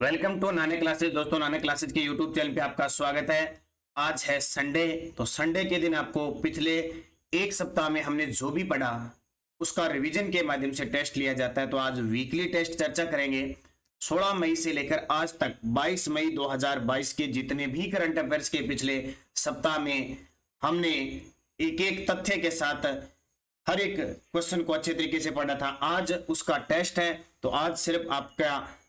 Welcome to नाने classes. दोस्तों, नाने क्लासेस के यूट्यूब चैनल पे आपका स्वागत है। आज है संडे, तो संडे के दिन आपको पिछले एक सप्ताह में हमने जो भी पढ़ा उसका रिवीजन के माध्यम से टेस्ट लिया जाता है। तो आज वीकली टेस्ट चर्चा करेंगे। 16 मई से लेकर आज तक 22 मई 2022 के जितने भी करंट अफेयर्स के पिछले सप्ताह में हमने एक एक तथ्य के साथ हर एक क्वेश्चन को अच्छे तरीके से पढ़ा था। आज उसका टेस्ट है, तो आज सिर्फ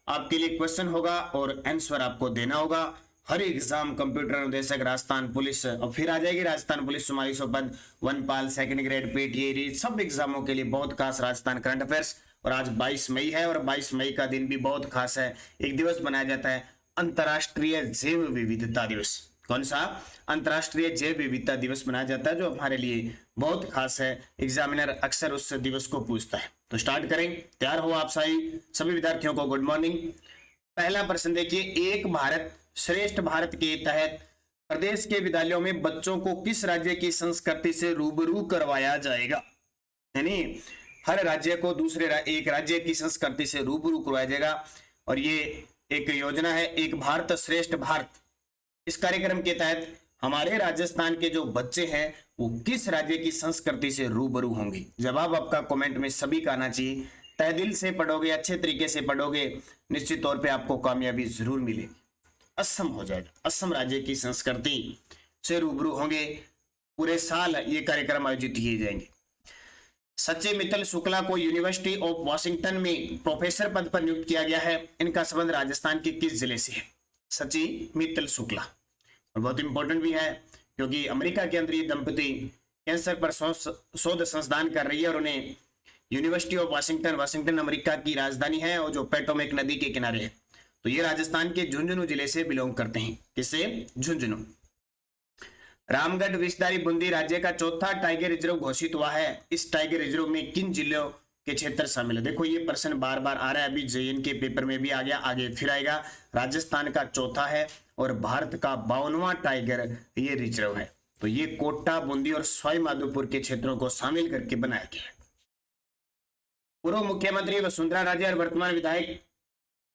आपके लिए क्वेश्चन होगा और आंसर आपको देना होगा। हर एग्जाम कंप्यूटर अनुदेशक, राजस्थान पुलिस, और फिर आ जाएगी राजस्थान पुलिस 4400 पद, वनपाल, सेकंड ग्रेड, पीटीए, सब एग्जामों के लिए बहुत खास राजस्थान करंट अफेयर्स। और आज 22 मई है और 22 मई का दिन भी बहुत खास है। एक दिवस मनाया जाता है अंतर्राष्ट्रीय जैव विविधता दिवस। कौन सा? अंतर्राष्ट्रीय जैव विविधता दिवस मनाया जाता है, जो हमारे लिए बहुत खास है। एग्जामिनर अक्सर उस दिवस को पूछता है। तो स्टार्ट करें। तैयार हो आप सभी विद्यार्थियों को गुड मॉर्निंग। पहला प्रश्न देखिए, एक भारत श्रेष्ठ भारत के तहत प्रदेश के विद्यालयों में बच्चों को किस राज्य की संस्कृति से रूबरू करवाया जाएगा? यानी हर राज्य को एक राज्य की संस्कृति से रूबरू करवाया जाएगा। और ये एक योजना है, एक भारत श्रेष्ठ भारत। इस कार्यक्रम के तहत हमारे राजस्थान के जो बच्चे हैं वो किस राज्य की संस्कृति से रूबरू होंगे? जवाब आपका कमेंट में सभी का आना चाहिए। तहे दिल से पढ़ोगे, अच्छे तरीके से पढ़ोगे, निश्चित तौर पे आपको कामयाबी जरूर मिलेगी। असम हो जाएगा, असम राज्य की संस्कृति से रूबरू होंगे। पूरे साल ये कार्यक्रम आयोजित किए जाएंगे। सचिव मित्तल शुक्ला को यूनिवर्सिटी ऑफ वाशिंगटन में प्रोफेसर पद पर नियुक्त किया गया है। इनका संबंध राजस्थान के किस जिले से है? सचिव मित्तल शुक्ला। और बहुत इंपॉर्टेंट भी है क्योंकि अमेरिका के अंदर ये दंपति कैंसर पर शोध संस्थान कर रही है और उन्हें यूनिवर्सिटी ऑफ वाशिंगटन अमेरिका की राजधानी है और जो पोटोमैक नदी के किनारे है। तो ये राजस्थान के झुंझुनू जिले से बिलोंग करते हैं। किससे? झुंझुनू। रामगढ़ विस्तारी बूंदी राज्य का चौथा टाइगर रिजर्व घोषित हुआ है। इस टाइगर रिजर्व में किन जिलों के क्षेत्र शामिल है? देखो ये प्रश्न बार बार आ रहा है, अभी जेएन के पेपर में भी आ गया, आगे फिर आएगा। राजस्थान का चौथा है और भारत का 52वां टाइगर ये रिजर्व है। तो ये कोटा, बूंदी और सवाई माधोपुर के क्षेत्रों को शामिल करके बनाया गया है। पूर्व मुख्यमंत्री वसुंधरा राजे और वर्तमान विधायक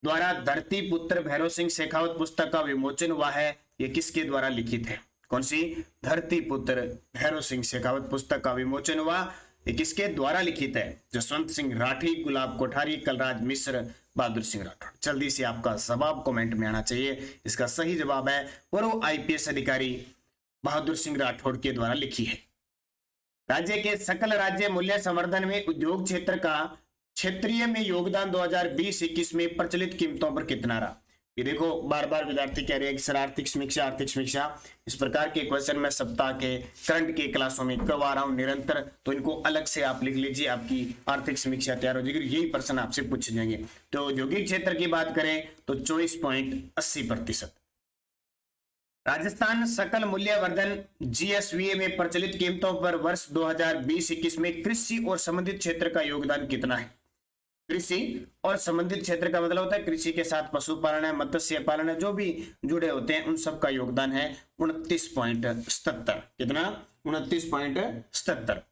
द्वारा धरती पुत्र भैरव सिंह शेखावत पुस्तक का विमोचन हुआ है। ये किसके द्वारा लिखित है? कौन सी? धरती पुत्र भैरव सिंह शेखावत पुस्तक का विमोचन हुआ। ये किसके द्वारा लिखित है? जसवंत सिंह राठी, गुलाब कोठारी, कलराज मिश्र, बहादुर सिंह राठौड़। जल्दी से आपका जवाब कमेंट में आना चाहिए। इसका सही जवाब है पूर्व आईपीएस अधिकारी बहादुर सिंह राठौड़ के द्वारा लिखी है। राज्य के सकल राज्य मूल्य संवर्धन में उद्योग क्षेत्र का क्षेत्रीय में योगदान 2020-21 में प्रचलित कीमतों पर कितना रहा? ये देखो बार बार विद्यार्थी कह रहे हैं कि सर आर्थिक समीक्षा। इस प्रकार के क्वेश्चन मैं सप्ताह के करंट के क्लासों में करवा रहा हूं निरंतर, तो इनको अलग से आप लिख लीजिए, आपकी आर्थिक समीक्षा तैयार हो जाएगी। यही प्रश्न आपसे पूछे जाएंगे। तो औद्योगिक क्षेत्र की बात करें तो 24.80%। राजस्थान सकल मूल्यवर्धन जीएसवीए में प्रचलित कीमतों पर वर्ष 2020-21 में कृषि और संबंधित क्षेत्र का योगदान कितना है? कृषि और संबंधित क्षेत्र का मतलब होता है कृषि के साथ पशुपालन है, मत्स्य पालन है, जो भी जुड़े होते हैं उन सब का योगदान है 29.77। कितना? 29.77।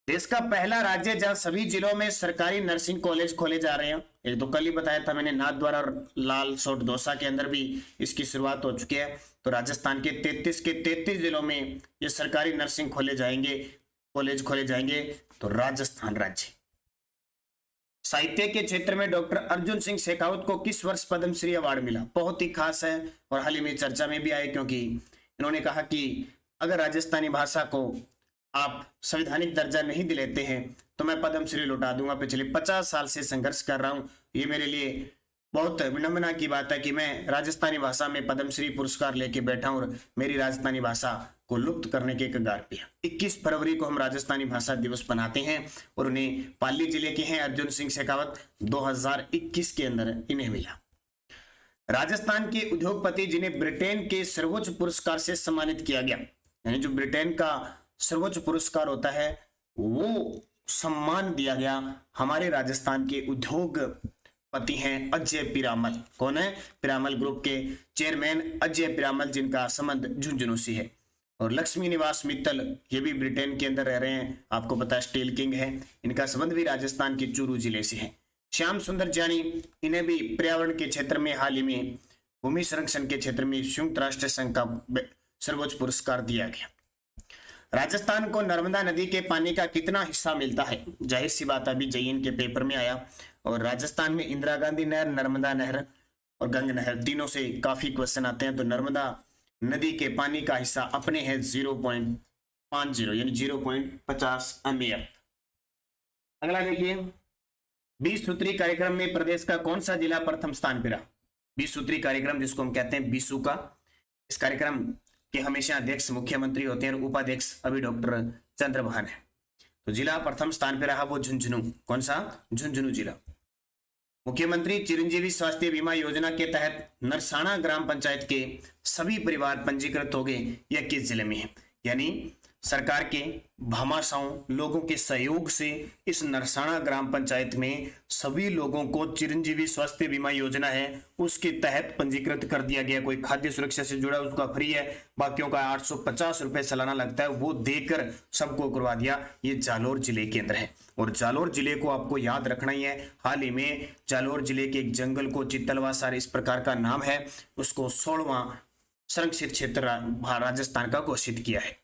देश का पहला राज्य जहां सभी जिलों में सरकारी नर्सिंग कॉलेज खोले जा रहे हैं। एक तो कल ही बताया था मैंने, नाथद्वारा और लाल सोट दौसा के अंदर भी इसकी शुरुआत हो चुकी है। तो राजस्थान के 33 जिलों में ये सरकारी नर्सिंग कॉलेज खोले जाएंगे। तो राजस्थान राज्य। साहित्य के क्षेत्र में डॉक्टर अर्जुन सिंह शेखावत को किस वर्ष पद्मश्री अवार्ड मिला? बहुत ही खास है और हाल ही में चर्चा में भी आए, क्योंकि इन्होंने कहा कि अगर राजस्थानी भाषा को आप संवैधानिक दर्जा नहीं दिलाते हैं तो मैं पद्मश्री लौटा दूंगा। पिछले 50 साल से संघर्ष कर रहा हूं। ये मेरे लिए बहुत विडंबना की बात है कि मैं राजस्थानी भाषा में पद्मश्री पुरस्कार लेके बैठा हूं और मेरी राजस्थानी भाषा को लुप्त करने के कगार पे। 21 फरवरी को हम राजस्थानी भाषा दिवस मनाते हैं और उन्हें पाली जिले के हैं अर्जुन सिंह शेखावत 2021 के अंदर इन्हें मिला। राजस्थान के उद्योगपति जिन्हें ब्रिटेन के सर्वोच्च पुरस्कार से सम्मानित किया गया, यानी जो ब्रिटेन का सर्वोच्च पुरस्कार होता है वो सम्मान दिया गया, हमारे राजस्थान के उद्योगपति हैं अजय पीरामल। कौन है? पीरामल ग्रुप के चेयरमैन अजय पीरामल, जिनका संबंध झुंझुनू से है। और लक्ष्मी निवास मित्तल, ये भी ब्रिटेन के अंदर रह रहे हैं, आपको पता है स्टील किंग है, इनका संबंध भी राजस्थान के चूरू जिले से है। श्याम सुंदर जानी, इन्हें भी पर्यावरण के क्षेत्र में हाल ही में भूमि संरक्षण के क्षेत्र में संयुक्त राष्ट्र संघ का सर्वोच्च पुरस्कार दिया गया। राजस्थान को नर्मदा नदी के पानी का कितना हिस्सा मिलता है? जाहिर सी बात, अभी जेईएन के पेपर में आया, और राजस्थान में इंदिरा गांधी नहर, नर्मदा नहर और गंग नहर तीनों से काफी क्वेश्चन आते हैं। तो नर्मदा नदी के पानी का हिस्सा अपने है 0.50 यानी 0.50 एमएल। अगला देखिए, 20 सूत्री कार्यक्रम में प्रदेश का कौन सा जिला प्रथम स्थान पर रहा? 20 सूत्री कार्यक्रम जिसको हम कहते हैं बीसू का, इस कार्यक्रम के हमेशा अध्यक्ष मुख्यमंत्री होते हैं और उपाध्यक्ष अभी डॉक्टर चंद्रभान है। तो जिला प्रथम स्थान पर रहा वो झुंझुनू। कौन सा? झुंझुनू जिला। मुख्यमंत्री चिरंजीवी स्वास्थ्य बीमा योजना के तहत नरसाणा ग्राम पंचायत के सभी परिवार पंजीकृत हो गए, यह किस जिले में है? यानी सरकार के भामाशाहों लोगों के सहयोग से इस नरसाणा ग्राम पंचायत में सभी लोगों को चिरंजीवी स्वास्थ्य बीमा योजना है उसके तहत पंजीकृत कर दिया गया। कोई खाद्य सुरक्षा से जुड़ा उसका फ्री है, बाकियों का 850 रुपए सालाना लगता है, वो देकर सबको करवा दिया। ये जालोर जिले के अंदर है, और जालोर जिले को आपको याद रखना ही है। हाल ही में जालोर जिले के एक जंगल को चित्तलवासार इस प्रकार का नाम है, उसको 16वां संरक्षित क्षेत्र राजस्थान का घोषित किया है।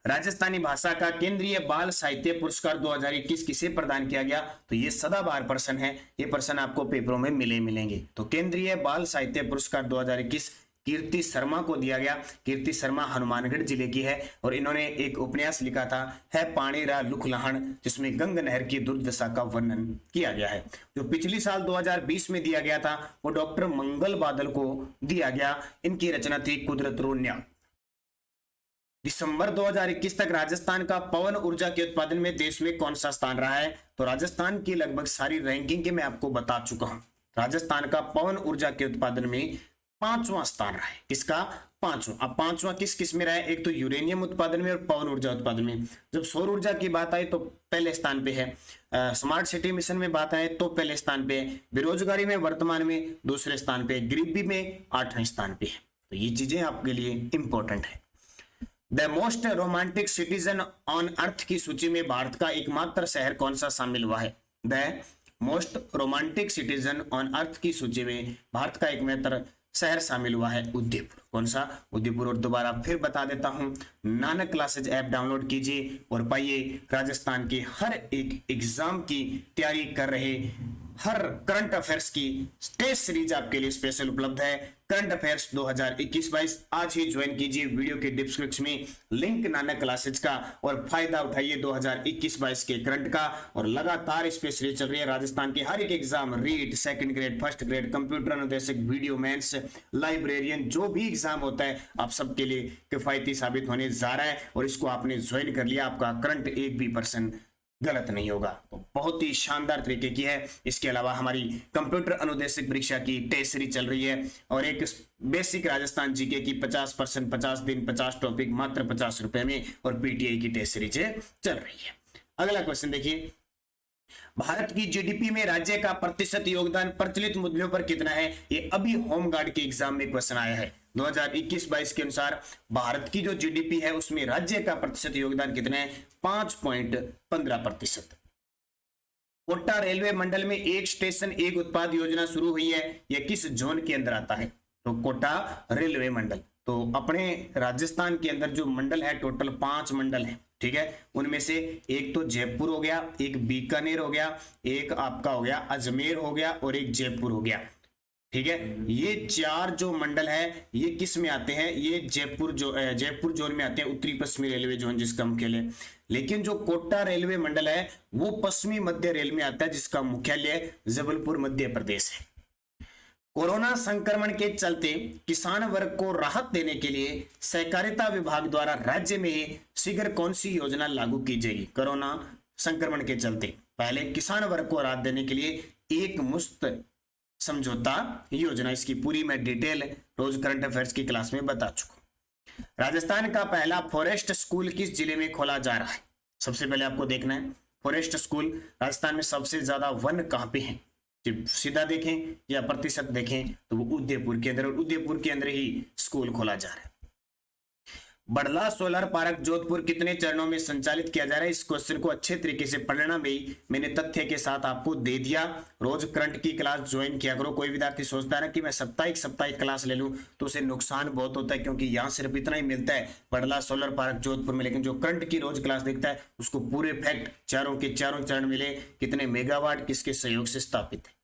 राजस्थानी भाषा का केंद्रीय बाल साहित्य पुरस्कार 2021 किसे प्रदान किया गया? तो ये सदाबहार प्रश्न है, ये प्रश्न आपको पेपरों में मिलेंगे। तो केंद्रीय बाल साहित्य पुरस्कार 2021 कीर्ति शर्मा को दिया गया। कीर्ति शर्मा हनुमानगढ़ जिले की है, और इन्होंने एक उपन्यास लिखा था है पानी रा लुख लहण, जिसमें गंग नहर की दुर्दशा का वर्णन किया गया है। जो पिछली साल 2020 में दिया गया था वो डॉक्टर मंगल बादल को दिया गया। इनकी रचना थी कुदरत रोन्या। दिसंबर 2021 तक राजस्थान का पवन ऊर्जा के उत्पादन में देश में कौन सा स्थान रहा है? तो राजस्थान की लगभग सारी रैंकिंग के मैं आपको बता चुका हूं। राजस्थान का पवन ऊर्जा के उत्पादन में 5वां स्थान रहा है। किसका? 5वां। अब 5वां किस किस में रहा है? एक तो यूरेनियम उत्पादन में और पवन ऊर्जा उत्पादन में। जब सौर ऊर्जा की बात आई तो पहले स्थान पे है, स्मार्ट सिटी मिशन में बात आए तो पहले स्थान पे है, बेरोजगारी में वर्तमान में दूसरे स्थान पे, गरीबी में 8वें स्थान पे है। तो ये चीजें आपके लिए इंपॉर्टेंट है। The most romantic citizen on earth की सूची में भारत का एकमात्र शहर कौन सा शामिल हुआ है? The most romantic citizen on earth की सूची में भारत का एकमात्र शहर शामिल हुआ है उदयपुर। कौन सा? उदयपुर। और दोबारा फिर बता देता हूं, नानक क्लासेज ऐप डाउनलोड कीजिए और पाइए राजस्थान के हर एक एग्जाम की तैयारी कर रहे हर करंट अफेयर्स की टेस्ट सीरीज आपके लिए स्पेशल उपलब्ध है। करंट अफेयर्स 2021-22 आज ही ज्वाइन कीजिए। वीडियो के डिस्क्रिप्शन में लिंक नानक क्लासेज का, और फायदा उठाइए 2021-22 के करंट का। और लगातार इस पे सीरीज चल रही है। राजस्थान के हर एक exam, REET, second grade, first grade, computer अनुदेशक, वीडियो मेंस, लाइब्रेरियन, जो भी एग्जाम होता है आप सबके लिए किफायती साबित होने जा रहा है। और इसको आपने ज्वाइन कर लिया, आपका करंट 1% गलत नहीं होगा। तो बहुत ही शानदार तरीके की है। इसके अलावा हमारी कंप्यूटर अनुदेशक परीक्षा की टेस्ट सीरीज चल रही है, और एक बेसिक राजस्थान जीके की 50% 50 दिन 50 टॉपिक मात्र 50 रुपए में, और पीटीआई की टेस्ट सीरीज चल रही है। अगला क्वेश्चन देखिए, भारत की जीडीपी में राज्य का प्रतिशत योगदान प्रचलित मूल्यों पर कितना है? ये अभी होमगार्ड के एग्जाम में क्वेश्चन आया है। 2021-22 के अनुसार भारत की जो जीडीपी है उसमें राज्य का प्रतिशत योगदान कितना है? 5.15%। कोटा रेलवे मंडल में एक स्टेशन एक उत्पाद योजना शुरू हुई है, यह किस जोन के अंदर आता है? तो कोटा रेलवे मंडल। तो अपने राजस्थान के अंदर जो मंडल है टोटल 5 मंडल है, ठीक है। उनमें से एक तो जयपुर हो गया, एक बीकानेर हो गया, एक आपका हो गया अजमेर हो गया, और एक जयपुर हो गया, ठीक है। ये 4 जो मंडल है ये किस में आते हैं? ये जयपुर जोन में आते हैं, उत्तरी पश्चिमी रेलवे जोन जिसका मुख्यालय। लेकिन जो कोटा रेलवे मंडल है वो पश्चिमी मध्य रेल में आता है, जिसका मुख्यालय जबलपुर मध्य प्रदेश है। कोरोना संक्रमण के चलते किसान वर्ग को राहत देने के लिए सहकारिता विभाग द्वारा राज्य में शीघ्र कौन सी योजना लागू की जाएगी? कोरोना संक्रमण के चलते पहले किसान वर्ग को राहत देने के लिए एक मुश्त समझौता योजना, इसकी पूरी मैं डिटेल रोज करंट अफेयर्स की क्लास में बता चुका हूं। राजस्थान का पहला फॉरेस्ट स्कूल किस जिले में खोला जा रहा है? सबसे पहले आपको देखना है फॉरेस्ट स्कूल राजस्थान में सबसे ज्यादा वन कहां पे है। सीधा देखें या प्रतिशत देखें तो वो उदयपुर के अंदर, और उदयपुर के अंदर ही स्कूल खोला जा रहा है। बड़ला सोलर पार्क जोधपुर कितने चरणों में संचालित किया जा रहा है? इस क्वेश्चन को अच्छे तरीके से पढ़ना भी मैंने तथ्य के साथ आपको दे दिया। रोज करंट की क्लास ज्वाइन किया करो। कोई विद्यार्थी सोचता है ना कि मैं साप्ताहिक क्लास ले लूं तो उसे नुकसान बहुत होता है, क्योंकि यहाँ सिर्फ इतना ही मिलता है बड़ला सोलर पार्क जोधपुर में, लेकिन जो करंट की रोज क्लास देखता है उसको पूरे फैक्ट चारों के चारों चरण मिले, कितने मेगावाट किसके सहयोग से स्थापित है।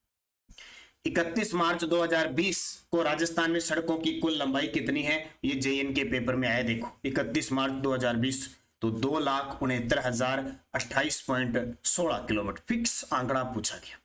31 मार्च 2020 को राजस्थान में सड़कों की कुल लंबाई कितनी है? ये जेएन के पेपर में आया, देखो 31 मार्च 2020 तो 2,69,028.16 किलोमीटर फिक्स आंकड़ा पूछा गया।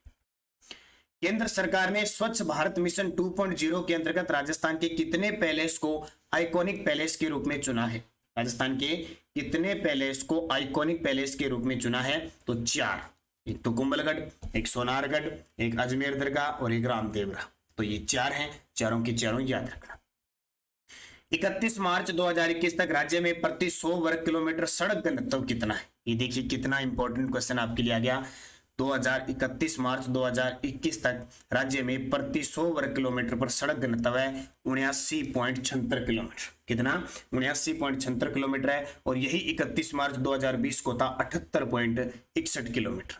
केंद्र सरकार ने स्वच्छ भारत मिशन 2.0 के अंतर्गत राजस्थान के कितने पैलेस को आइकॉनिक पैलेस के रूप में चुना है? राजस्थान के कितने पैलेस को आइकॉनिक पैलेस के रूप में चुना है? तो 4, एक तो कुंभलगढ़, एक सोनारगढ़, एक अजमेर दरगाह और एक रामदेवरा। तो ये 4 हैं, चारों के चारों याद रखना। 31 मार्च 2021 तक राज्य में प्रति 100 वर्ग किलोमीटर सड़क घनत्व कितना है? ये देखिए कितना इंपॉर्टेंट क्वेश्चन आपके लिए आ गया। 31 मार्च 2021 तक राज्य में प्रति 100 वर्ग किलोमीटर पर सड़क घनत्व है 79.76 किलोमीटर। कितना? 79.76 किलोमीटर है, और यही 31 मार्च 2020 को था 78.61 किलोमीटर।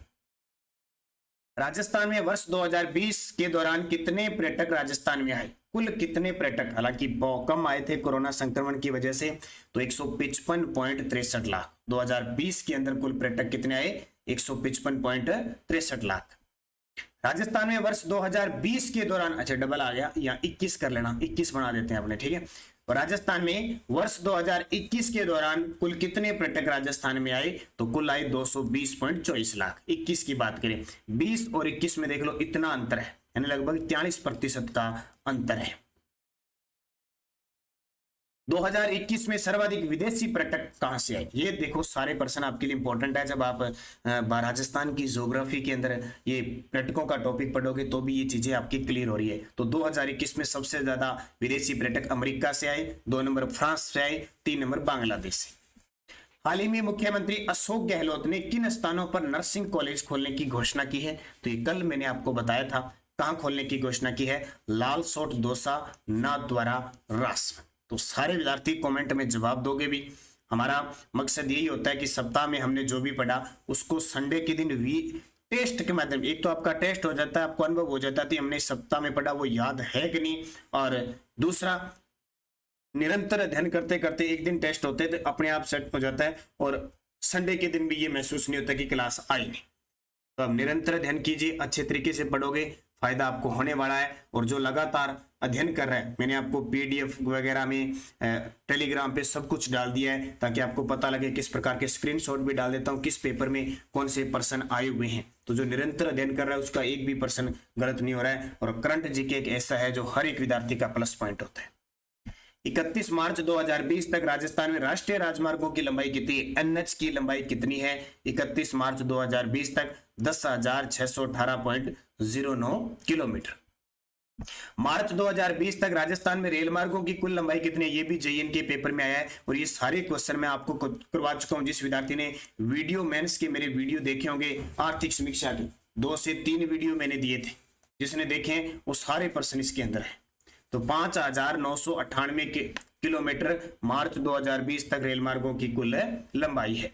राजस्थान में वर्ष 2020 के दौरान कितने पर्यटक राजस्थान में आए? कुल कितने पर्यटक? हालांकि बहुत कम आए थे कोरोना संक्रमण की वजह से, तो 155.63 लाख। 2020 के अंदर कुल पर्यटक कितने आए? 155.63 लाख। राजस्थान में वर्ष 2020 के दौरान, अच्छा डबल आ गया, या 21 कर लेना, 21 बना देते हैं अपने, ठीक है। और राजस्थान में वर्ष 2021 के दौरान कुल कितने पर्यटक राजस्थान में आए? तो कुल आए 220.24 लाख। 21 की बात करें, 20 और 21 में देख लो इतना अंतर है, यानी लगभग 43% का अंतर है। 2021 में सर्वाधिक विदेशी पर्यटक कहां से आए? ये देखो सारे प्रश्न आपके लिए इंपॉर्टेंट है। जब आप राजस्थान की ज्योग्राफी के अंदर ये पर्यटकों का टॉपिक पढ़ोगे तो भी ये चीजें आपकी क्लियर हो रही है। तो 2021 में सबसे ज्यादा विदेशी पर्यटक अमेरिका से आए, 2 नंबर फ्रांस से आए, 3 नंबर बांग्लादेश से। हाल ही में मुख्यमंत्री अशोक गहलोत ने किन स्थानों पर नर्सिंग कॉलेज खोलने की घोषणा की है? तो ये कल मैंने आपको बताया था। कहां खोलने की घोषणा की है? लालसोट, दौसा, नाथद्वारा, रास। तो सारे विद्यार्थी कमेंट में जवाब दोगे भी। हमारा मकसद यही होता है कि सप्ताह में हमने जो भी पढ़ा उसको संडे के दिन टेस्ट के माध्यम, एक तो आपका टेस्ट हो जाता है, आपको अनुभव हो जाता है कि हमने सप्ताह में पढ़ा वो याद है कि नहीं, और दूसरा निरंतर अध्ययन करते करते एक दिन टेस्ट होते हैं तो अपने आप सेट हो जाता है, और संडे के दिन भी ये महसूस नहीं होता कि क्लास आई नहीं। तो अब निरंतर अध्ययन कीजिए, अच्छे तरीके से पढ़ोगे, फायदा आपको होने वाला है। और जो लगातार अध्ययन कर रहा है, मैंने आपको पीडीएफ वगैरह में टेलीग्राम पे सब कुछ डाल दिया है ताकि आपको पता लगे। किस प्रकार के स्क्रीनशॉट भी डाल देता हूँ किस पेपर में कौन से प्रश्न आए हुए हैं। तो जो निरंतर अध्ययन कर रहा है उसका एक भी प्रश्न गलत नहीं हो रहा है। और करंट जीके एक ऐसा है जो हर एक विद्यार्थी का प्लस पॉइंट होता है। 31 मार्च 2020 तक राजस्थान में राष्ट्रीय राजमार्गों की लंबाई कितनी है? एनएच की लंबाई कितनी है 31 मार्च 2020 तक? 10,618.09 किलोमीटर। मार्च 2020 तक राजस्थान में रेल मार्गों की कुल लंबाई कितनी है? ये भी जेएन के पेपर में आया है, और ये सारे क्वेश्चन मैं आपको करवा चुका हूं। जिस विद्यार्थी ने वीडियो मेंस के मेरे वीडियो देखे होंगे आर्थिक समीक्षा के 2 से 3 वीडियो मैंने दिए थे, जिसने देखे वो सारे प्रश्न इसके अंदर है। तो 5,998 किलोमीटर मार्च 2020 तक रेल मार्गों की कुल लंबाई है।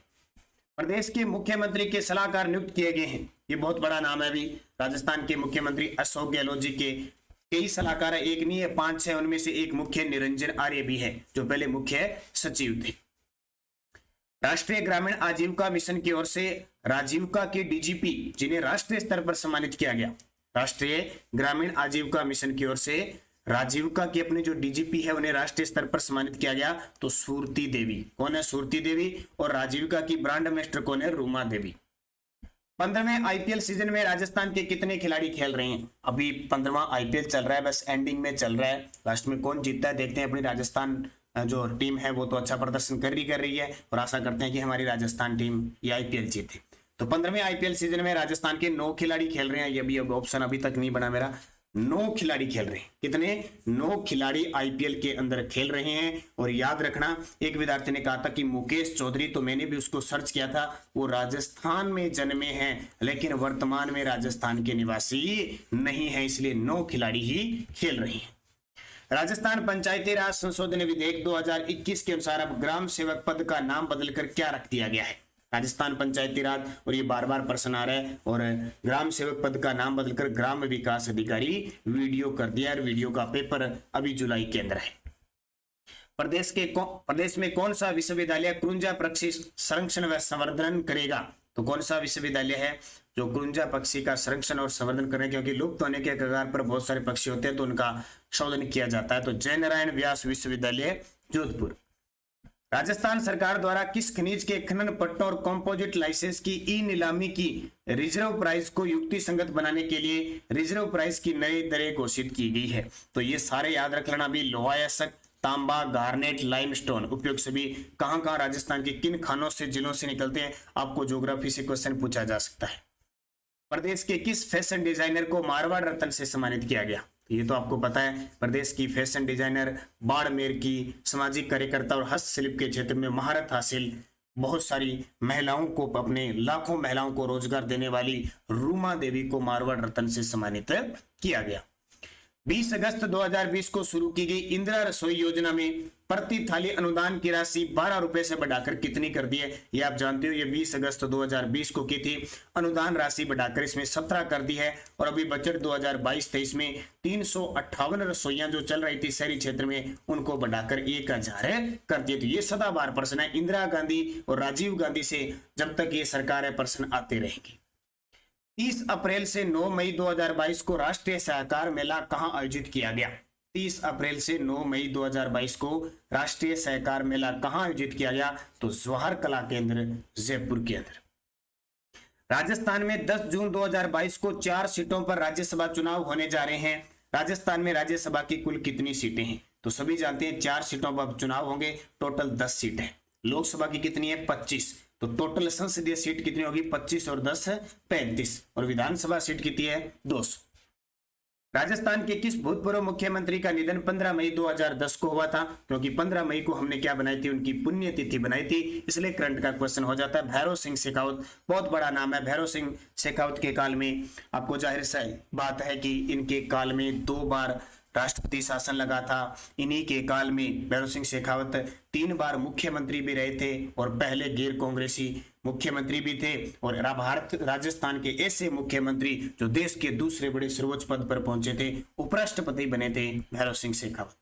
प्रदेश के मुख्यमंत्री के सलाहकार नियुक्त किए गए हैं। ये बहुत बड़ा नाम है। अभी राजस्थान के मुख्यमंत्री अशोक गहलोत जी के कई सलाहकार है, एक नहीं है, 5-6। उनमें से एक मुख्य निरंजन आर्य भी है जो पहले मुख्य सचिव थे। राष्ट्रीय ग्रामीण आजीविका मिशन की ओर से राजीविका के डीजीपी जिन्हें राष्ट्रीय स्तर पर सम्मानित किया गया। राष्ट्रीय ग्रामीण आजीविका मिशन की ओर से राजीविका की अपने जो डीजीपी है उन्हें राष्ट्रीय स्तर पर सम्मानित किया गया। तो सुरती देवी, कौन है? सुरती देवी। और राजीविका की ब्रांड एम्बेसडर कौन है? रूमा देवी। 15वें आईपीएल सीजन में राजस्थान के कितने खिलाड़ी खेल रहे हैं? अभी 15वां आईपीएल चल रहा है, बस एंडिंग में चल रहा है। लास्ट में कौन जीतता है देखते हैं। अपनी राजस्थान जो टीम है वो तो अच्छा प्रदर्शन कर रही है, और आशा करते हैं कि हमारी राजस्थान टीम ये आईपीएल जीते। तो 15वें आईपीएल सीजन में राजस्थान के 9 खिलाड़ी खेल रहे हैं। ये भी ऑप्शन अभी तक नहीं बना मेरा। 9 खिलाड़ी खेल रहे हैं। कितने? 9 खिलाड़ी आईपीएल के अंदर खेल रहे हैं। और याद रखना, एक विद्यार्थी ने कहा था कि मुकेश चौधरी, तो मैंने भी उसको सर्च किया था, वो राजस्थान में जन्मे हैं लेकिन वर्तमान में राजस्थान के निवासी नहीं है, इसलिए 9 खिलाड़ी ही खेल रहे हैं। राजस्थान पंचायती राज संशोधन विधेयक 2021 के अनुसार अब ग्राम सेवक पद का नाम बदलकर क्या रख दिया गया है? राजस्थान पंचायती राज, और ये बार बार प्रश्न आ रहा है, और ग्राम सेवक पद का नाम बदलकर ग्राम विकास अधिकारी वीडियो कर दिया, और वीडियो का पेपर अभी जुलाई के अंदर है। प्रदेश में कौन सा विश्वविद्यालय क्रुंजा पक्षी संरक्षण व संवर्धन करेगा? तो कौन सा विश्वविद्यालय है जो क्रुंजा पक्षी का संरक्षण और संवर्धन करें, क्योंकि लुप्त होने के कगार पर बहुत सारे पक्षी होते हैं तो उनका शोधन किया जाता है। तो जयनारायण व्यास विश्वविद्यालय जोधपुर। राजस्थान सरकार द्वारा किस खनिज के खनन पट्टों और कंपोजिट लाइसेंस की ई नीलामी की रिजर्व प्राइस को युक्ति संगत बनाने के लिए रिजर्व प्राइस की नई दरें घोषित की गई है? तो ये सारे याद रख लेना भी। लोहा एसक, तांबा, गार्नेट, लाइमस्टोन उपयोग सभी कहां राजस्थान के किन खानों से जिलों से निकलते हैं? आपको ज्योग्राफी से क्वेश्चन पूछा जा सकता है। प्रदेश के किस फैशन डिजाइनर को मारवाड़ रत्न से सम्मानित किया गया? ये तो आपको पता है, प्रदेश की फैशन डिजाइनर बाड़मेर की सामाजिक कार्यकर्ता और हस्तशिल्प के क्षेत्र में महारत हासिल बहुत सारी महिलाओं को, अपने लाखों महिलाओं को रोजगार देने वाली रूमा देवी को मारवाड़ रत्न से सम्मानित किया गया। 20 अगस्त 2020 को शुरू की गई इंदिरा रसोई योजना में प्रति थाली अनुदान की राशि 12 रुपए से बढ़ाकर कितनी कर दी है? ये आप जानते हो, ये 20 अगस्त 2020 को की थी। अनुदान राशि बढ़ाकर इसमें 17 कर दी है, और अभी बजट 2022-23 में 358 रसोइयां जो चल रही थी शहरी क्षेत्र में, उनको बढ़ाकर 1000 कर दिए। तो ये सदाबहार प्रश्न है। इंदिरा गांधी और राजीव गांधी से जब तक ये सरकार है प्रश्न आते रहेंगे। 30 अप्रैल से 9 मई 2022 को राष्ट्रीय सहकार मेला कहां आयोजित किया गया? 30 अप्रैल से 9 मई 2022 को राष्ट्रीय सहकार मेला कहां आयोजित किया गया? तो जवाहर कला केंद्र जयपुर के अंदर। राजस्थान में 10 जून 2022 को 4 सीटों पर राज्यसभा चुनाव होने जा रहे हैं। राजस्थान में राज्यसभा की कुल कितनी सीटें हैं? तो सभी जानते हैं 4 सीटों पर चुनाव होंगे, टोटल 10 सीट है। लोकसभा की कितनी है? 25। तो टोटल संसदीय सीट कितनी होगी? 25 और 10 35, और विधानसभा सीट कितनी है? 200। राजस्थान के किस भूतपूर्व मुख्यमंत्री का निधन 15 मई 2010 को हुआ था? क्योंकि 15 मई को हमने क्या बनाई थी? उनकी पुण्यतिथि बनाई थी, इसलिए करंट का क्वेश्चन हो जाता है। भैरव सिंह शेखावत, बहुत बड़ा नाम है। भैरव सिंह शेखावत के काल में आपको जाहिर सा बात है कि इनके काल में 2 बार राष्ट्रपति शासन लगा था। इन्हीं के काल में भैरव सिंह शेखावत 3 बार मुख्यमंत्री भी रहे थे, और पहले गैर कांग्रेसी मुख्यमंत्री भी थे, और भारत राजस्थान के ऐसे मुख्यमंत्री जो देश के दूसरे बड़े सर्वोच्च पद पर पहुंचे थे, उपराष्ट्रपति बने थे भैरव सिंह शेखावत।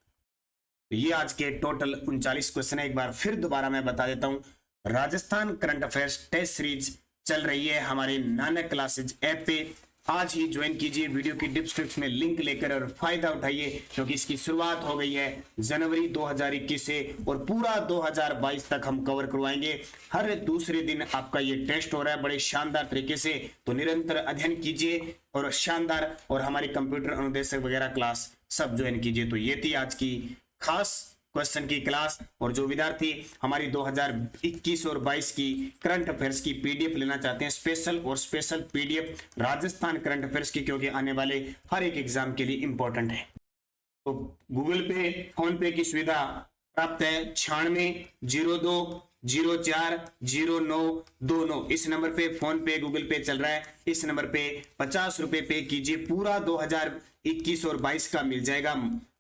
तो ये आज के टोटल 39 क्वेश्चन है। एक बार फिर दोबारा मैं बता देता हूं, Rajasthan current affairs test series चल रही है हमारे नानक क्लासेज ऐप पे। आज ही ज्वाइन कीजिए, वीडियो की डिस्क्रिप्शन में लिंक लेकर, और फायदा उठाइए, क्योंकि इसकी शुरुआत हो गई है जनवरी 2021 से, और पूरा 2022 तक हम कवर करवाएंगे। हर दूसरे दिन आपका ये टेस्ट हो रहा है बड़े शानदार तरीके से। तो निरंतर अध्ययन कीजिए, और शानदार, और हमारी कंप्यूटर अनुदेशक वगैरह क्लास सब ज्वाइन कीजिए। तो ये थी आज की खास क्वेश्चन की क्लास, और जो विद्यार्थी हमारी 2021 और 22 की करंट अफेयर्स की पीडीएफ लेना चाहते हैं, special PDF Rajasthan current affairs की, क्योंकि आने वाले हर एक एग्जाम के लिए इंपॉर्टेंट है। तो गूगल पे, फोन पे की सुविधा प्राप्त है 9602040929। इस नंबर पे फोन पे, गूगल पे चल रहा है। इस नंबर पे 50 रुपए पे कीजिए, पूरा 2021 और 22 का मिल जाएगा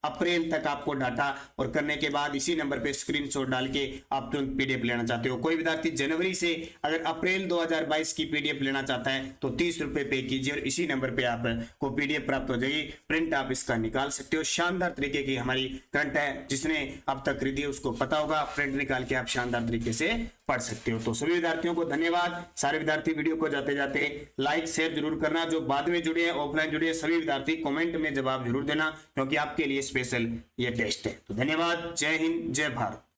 अप्रैल तक आपको डाटा, और करने के बाद इसी नंबर पे स्क्रीनशॉट डाल के आप तुरंत पीडीएफ लेना चाहते हो। कोई विद्यार्थी जनवरी से अगर अप्रैल 2022 की पीडीएफ लेना चाहता है तो 30 रुपए पे कीजिए, और इसी नंबर पे आपको पीडीएफ प्राप्त हो जाएगी। प्रिंट आप इसका निकाल सकते हो। शानदार तरीके की हमारी करंट है, जिसने अब तक खरीदी है उसको पता होगा, प्रिंट निकाल के आप शानदार तरीके से पढ़ सकते हो। तो सभी विद्यार्थियों को धन्यवाद। सारे विद्यार्थी वीडियो को जाते जाते लाइक शेयर जरूर करना। जो बाद में जुड़े हैं, ऑफलाइन जुड़े हैं, सभी विद्यार्थी कमेंट में जवाब जरूर देना, क्योंकि आपके लिए स्पेशल ये टेस्ट है। तो धन्यवाद। जय हिंद, जय भारत।